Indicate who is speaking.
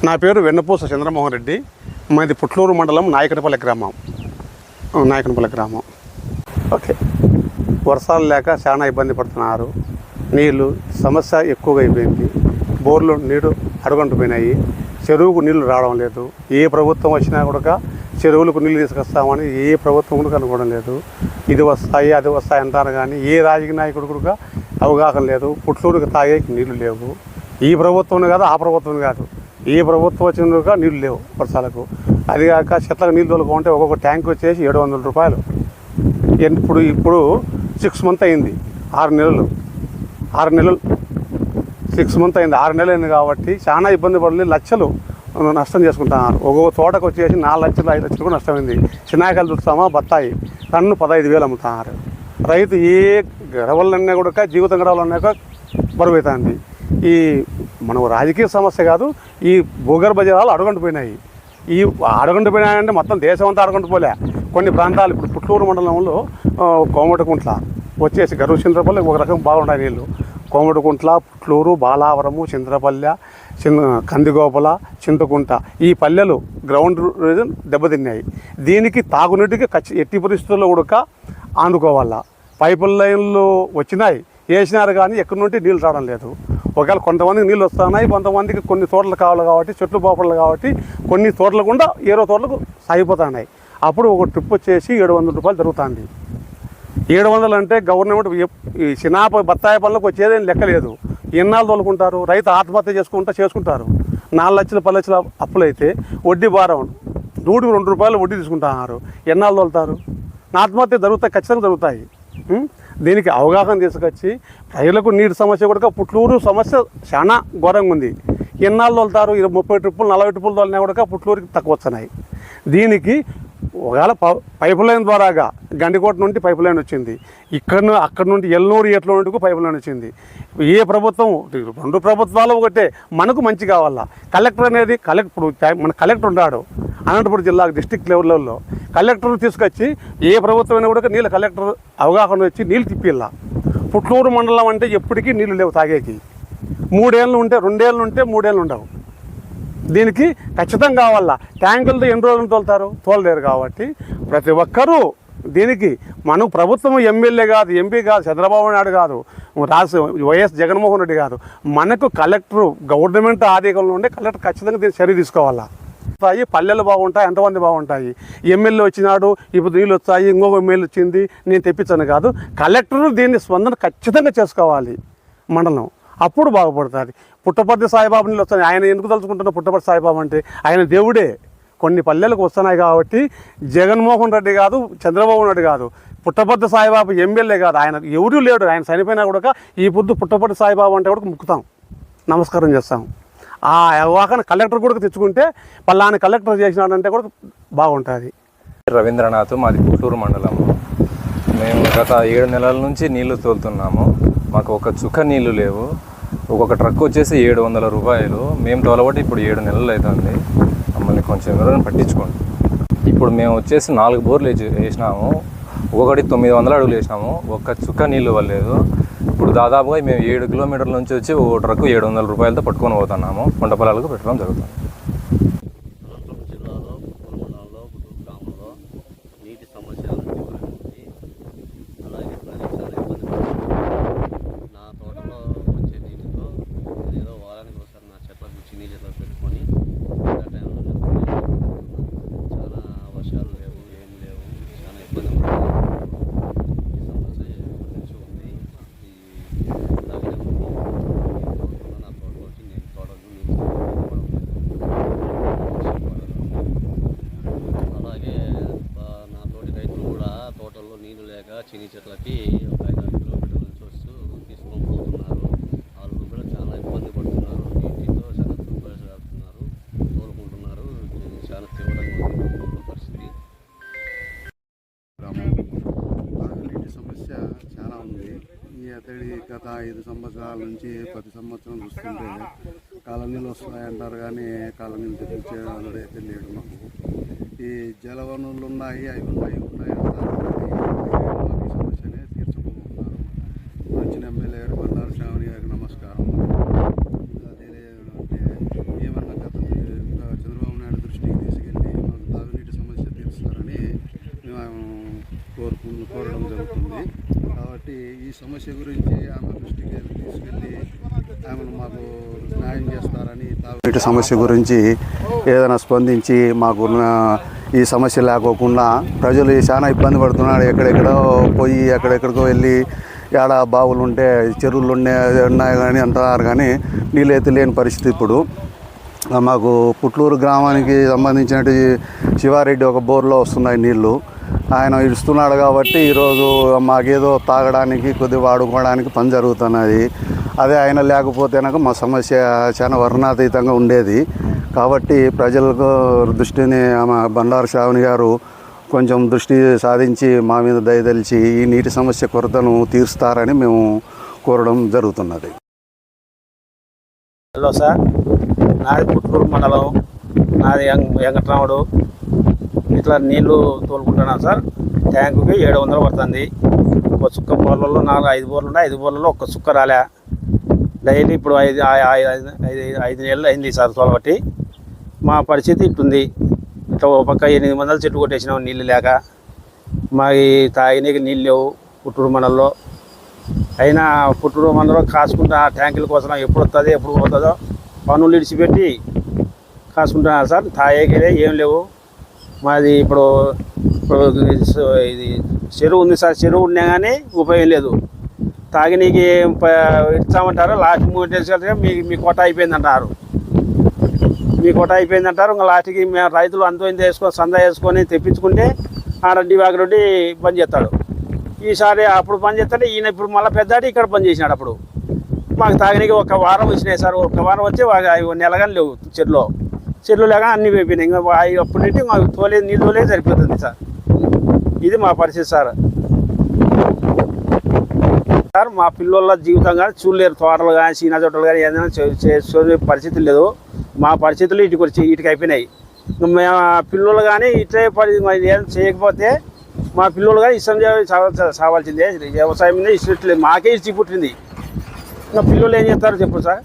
Speaker 1: నా పేరు వెన్నపూస చంద్రమోహన్ రెడ్డి. మాది పుట్లూరు మండలం నాయకనపల్లి గ్రామం. ఓకే, వర్షాలు లేక చాలా ఇబ్బంది పడుతున్నారు. నీళ్ళు సమస్య ఎక్కువగా అయిపోయింది. బోర్లు నీరు అడుగంటుపోయినాయి. చెరువుకు నీళ్లు రావడం లేదు. ఏ ప్రభుత్వం వచ్చినా కూడా చెరువులకు నీళ్ళు తీసుకొస్తామని ఏ ప్రభుత్వం కూడా కనుక్కోవడం లేదు. ఇది వస్తాయి అది వస్తాయి అంటారు, కానీ ఏ రాజకీయ నాయకుడు కూడా అవగాహన లేదు. పుట్లూరుకి తాగే నీళ్లు లేవు. ఈ ప్రభుత్వం కాదు, ఆ ప్రభుత్వం కాదు, ఏ ప్రభుత్వం వచ్చినా నీళ్ళు లేవు వర్షాలకు. అదిగాక చెట్లకు నీళ్ళు తోలుకుంటే ఒక్కొక్క ట్యాంక్ వచ్చేసి 700 రూపాయలు. ఇప్పుడు 6 మంత్ అయింది, 6 నెలలు 6 మంత్ అయింది, 6 నెలలు అయింది. కాబట్టి చాలా ఇబ్బంది పడి లక్షలు నష్టం చేసుకుంటున్నారు. ఒక్కొక్క తోటకు వచ్చేసి 4 లక్షలు 5 లక్షలు కూడా నష్టమైంది. చిన్నాకాయలు చూస్తామా, బత్తాయి టన్ను 15,000 అమ్ముతున్నారు. రైతు ఏ గడవలన్నా కూడా జీవితం గడవలన్నాక బరువు అవుతుంది. ఈ మన రాజకీయ సమస్య కాదు, ఈ భూగర్భ జలాలు అడుగంటిపోయినాయి. ఈ అడుగంటిపోయినాయంటే మొత్తం దేశం అంతా అడుగంటిపోలే. కొన్ని ప్రాంతాలు ఇప్పుడు పుట్లూరు మండలంలో కోమటికుంట్ల వచ్చేసి గరువు ఒక రకం బాగుంటాయి నీళ్ళు. కోమటికుంట్ల, పుట్లూరు, బాలావరము, చింతపల్లె, కందిగోపల, చింతకుంట ఈ పల్లెలు గ్రౌండ్ దెబ్బతిన్నాయి. దీనికి తాగునీటికి ఎట్టి పరిస్థితుల్లో కూడా ఆనుకోవాలా. పైపుల లైన్లు వచ్చినాయి, వేసినారు, కానీ ఎక్కడి నుండి నీళ్ళు రావడం లేదు. ఒకవేళ కొంతమందికి నీళ్ళు వస్తున్నాయి, కొంతమందికి కొన్ని తోటలు కావాలి కాబట్టి, చెట్లు పోపడలు కాబట్టి కొన్ని తోటలు కూడా ఏరో తోటలకు సాగిపోతున్నాయి. అప్పుడు ఒక ట్రిప్ వచ్చేసి 700 రూపాయలు జరుగుతుంది. 700 అంటే గవర్నమెంట్ ఈ బత్తాయి పనులకు వచ్చేదేం లెక్కలేదు. ఎన్నాళ్ళు తోలుకుంటారు? రైతు ఆత్మహత్య చేసుకుంటారు. 4 లక్షలు 10 లక్షల అప్పులైతే వడ్డీ భారం 102 రూపాయలు వడ్డీ తీసుకుంటున్నారు. ఎన్నాళ్ళు తోలుతారు? ఆత్మహత్య జరుగుతాయి, ఖచ్చితంగా జరుగుతాయి. దీనికి అవగాహన తీసుకొచ్చి ప్రజలకు నీటి సమస్య కూడా పుట్లూరు సమస్య చాలా ఘోరంగా ఉంది. ఎన్నాళ్ళు తోలుతారు? 30 ట్రిప్పులు 40 ట్రిప్పులు తోలినా కూడా పుట్లూరుకి తక్కువ వస్తున్నాయి. దీనికి ఒకవేళ పైప్ లైన్ ద్వారాగా గండికోట నుండి పైప్ లైన్ వచ్చింది, అక్కడ నుండి ఎల్నూరు ఏట్ల నుండి పైప్ లైన్ వచ్చింది. ఏ ప్రభుత్వం, 2 ప్రభుత్వాలు ఒకటే. మనకు మంచి కావాలా. కలెక్టర్ అనేది ఇప్పుడు మన కలెక్టర్ ఉన్నాడు అనంతపురం జిల్లాకు డిస్ట్రిక్ట్ లెవెల్లో. కలెక్టర్ తీసుకొచ్చి ఏ ప్రభుత్వమైనా కూడా నీళ్ళు కలెక్టర్ అవగాహన వచ్చి నీళ్ళు తిప్పిల్లా. పుట్లూరు మండలం అంటే ఎప్పటికీ నీళ్ళు లేవు తాగేకి. 3 ఏళ్ళు ఉంటే 2 ఏళ్ళు ఉంటే 3 ఏళ్ళు ఉండవు. దీనికి ఖచ్చితంగా కావాలా. ట్యాంకులతో ఎన్ని రోజులు తోలలేరు. కాబట్టి ప్రతి ఒక్కరూ దీనికి మనకు ప్రభుత్వం ఎమ్మెల్యే కాదు, ఎంపీ కాదు, చంద్రబాబు నాయుడు కాదు, వైఎస్ జగన్మోహన్ రెడ్డి కాదు, మనకు కలెక్టర్ గవర్నమెంట్ ఆదేశాలు ఉండే కలెక్టర్ ఖచ్చితంగా దీన్ని చర్య తీసుకోవాలా. పల్లెలు బాగుంటాయి, ఎంతమంది బాగుంటాయి. ఎమ్మెల్యే వచ్చినాడు, ఇప్పుడు నీళ్ళు వచ్చాయి, ఇంకొక ఎమ్మెల్యే వచ్చింది, నేను తెప్పించాను కాదు. కలెక్టర్ దీన్ని స్పందన ఖచ్చితంగా చేసుకోవాలి మండలం. అప్పుడు బాగుపడుతుంది. పుట్టపర్తి సాయిబాబు నీళ్ళు వస్తాయి. ఆయన ఎందుకు తలుచుకుంటున్నా? పుట్టపర్తి సాయిబాబు అంటే ఆయన దేవుడే. కొన్ని పల్లెలకు వస్తున్నాయి కాబట్టి జగన్మోహన్ రెడ్డి కాదు, చంద్రబాబు నాయుడు కాదు, పుట్టపర్తి సాయిబాబు ఎమ్మెల్యే కాదు, ఆయన ఎవరూ లేడు. ఆయన చనిపోయినా కూడా ఈ పొద్దు పుట్టపర్తి సాయిబాబు అంటే కూడా ముక్కుతాం, నమస్కారం చేస్తాం. ఆ అవగాహన కలెక్టర్ కూడా తెచ్చుకుంటే పలానా కలెక్టర్ చేసినాడంటే కూడా బాగుంటుంది.
Speaker 2: రవీంద్రనాథ్, మాది పుట్లూరు మండలం. మేము గత 7 నెలల నుంచి నీళ్లు తోలుతున్నాము. మాకు ఒక చుక్క నీళ్లు లేవు. ఒక్కొక్క ట్రక్ వచ్చేసి 700 రూపాయలు. మేము తోలబట్టి ఇప్పుడు 7 నెలలు అవుతుంది. మమ్మల్ని కొంచెం ఎవరైనా పట్టించుకోండి. ఇప్పుడు మేము వచ్చేసి 4 బోర్లు వేసినాము. ఒక్కొక్కటి 900 అడుగులు వేసినాము. ఒక్క చుక్క నీళ్లు ఇవ్వలేదు. ఇప్పుడు దాదాపుగా మేము 7 కిలోమీటర్ల నుంచి వచ్చి ఒక ట్రక్ 700 రూపాయలతో పట్టుకొని పోతున్నాము. పంట పొలాలకు పెట్టడం జరుగుతుంది.
Speaker 3: చిన్ని చెట్లకి ఒక 5-6 కిలోమీటర్ల నుంచి వస్తూ తీసుకొని పోతున్నారు. వాళ్ళు కూడా చాలా ఇబ్బంది పడుతున్నారు. నీటితో చాలా దుర్భరపడుతున్నారు, తోలుకుంటున్నారు. చాలా తీవ్రంగా ఉంది పరిస్థితి.
Speaker 4: నీటి సమస్య చాలా ఉంది. ఈ అతడి గత 5 సంవత్సరాల నుంచి 10 సంవత్సరం చూస్తుంటే కాలనీలు వస్తున్నాయంటారు, కానీ కాలనీలు తెప్పించే అయితే లేడు. మాకు ఈ జల వనరులు ఉన్నాయి, అవి ఉన్నాయి అంటారు, సమస్యనే తీర్చుకుంటున్నారు. వచ్చిన ఎమ్మెల్యే గారు బండారు శ్రావణి గారికి నమస్కారం. అదేంటే ఏమన్నా గత ఈ సమస్య గురించి ఆమె దృష్టికి తీసుకెళ్ళి ఆమెను మాకు న్యాయం చేస్తారని తాగునీటి సమస్య గురించి ఏదైనా స్పందించి మాకు ఈ సమస్య లేకోకుండా ప్రజలు చాలా ఇబ్బంది పడుతున్నారు. ఎక్కడెక్కడో పోయి ఎక్కడెక్కడికో వెళ్ళి ఏడ బావులు ఉంటే చెరువులు ఉన్నాయి కానీ అంటున్నారు, కానీ నీళ్ళైతే లేని పరిస్థితి. ఇప్పుడు మాకు పుట్లూరు గ్రామానికి సంబంధించినట్టు శివారెడ్డి ఒక బోర్లో వస్తున్నాయి నీళ్లు. ఆయన ఇస్తున్నాడు కాబట్టి ఈరోజు మాకేదో తాగడానికి కొద్దిగా వాడుకోవడానికి పని జరుగుతున్నది. అదే ఆయన లేకపోతేనక మా సమస్య చాలా వర్ణాతీతంగా ఉండేది. కాబట్టి ప్రజలకు దృష్టిని బండారు శ్రావణి గారు కొంచెం దృష్టి సాధించి మా మీద దయదలిచి ఈ నీటి సమస్య కొరతను తీరుస్తారని మేము కోరడం జరుగుతున్నది.
Speaker 5: హలో సార్, నాది పుట్టూరు మండలం, నాది వెంకటరాముడు. ఇట్లా నీళ్లు తోలుకుంటున్నాను సార్. ట్యాంకుకి 700 పడుతుంది. ఒక చుక్క బోర్లలో 4-5 బోర్లు ఉన్నాయి. 5 బోర్లలో ఒక్క చుక్క రాలే. డైలీ ఇప్పుడు 5 నెలలు అయింది సార్ తోలబట్టి. మా పరిస్థితి ఇట్టుంది. ఇట్లా ఒక పక్క 8 మందలు చెట్టు కొట్టేసినాం నీళ్ళు లేక. మాకు తాగినీకి నీళ్ళు లేవు పుట్టూరు మండలంలో. అయినా పుట్టూరు మండలంలో కాసుకుంటా ట్యాంకుల కోసం ఎప్పుడు వస్తుందో ఎప్పుడు పోతుందో పనులు ఇడిచిపెట్టి కాసుకుంటున్నారు సార్. తాగేకే ఏం లేవు. మాది ఇప్పుడు ఇది చెరువు ఉంది సార్. చెరువు ఉన్నా కానీ ఉపయోగం లేదు. తాగినీకి ఇచ్చామంటారు. లాస్ట్ మూమెంట్ మీ కోట అయిపోయిందంటారు. మీ కోట అయిపోయిందంటారు. ఇంకా లాస్ట్కి మేము రైతులు అంతో ఇంత వేసుకొని సందా వేసుకొని తెప్పించుకుంటే ఆడ వాగిరెడ్డి బంద్ చేస్తాడు. ఈసారి అప్పుడు పని చేస్తాడు. ఈయన ఇప్పుడు మళ్ళీ పెద్దాడి ఇక్కడ పని చేసినాడు. అప్పుడు మాకు తాగనీకి 1 వారం వచ్చినాయి సార్. 1 వారం వచ్చి నెలగానే లేవు చెట్లు లేక అన్నీ అయిపోయినాయి. ఇంకా అప్పటి నుండి మాకు నీళ్ళు తోలేదు సరిపోతుంది సార్. ఇది మా పరిస్థితి సార్. సార్ మా పిల్లల జీవితం కానీ చూడలేరు. తోటలు కానీ చీనా చోటలు కానీ ఏదైనా చేసే పరిస్థితి లేదు. మా పరిస్థితులు ఇటుకి అయిపోయినాయి. మేము పిల్లలు కానీ ఇట్లే ఏం చేయకపోతే మా పిల్లలు కానీ ఇష్టం సావాల్సిందే. వ్యవసాయం మీద ఇష్టం మాకే ఇచ్చి పుట్టింది. ఇంకా పిల్లలు ఏం చేస్తారో చెప్పు సార్.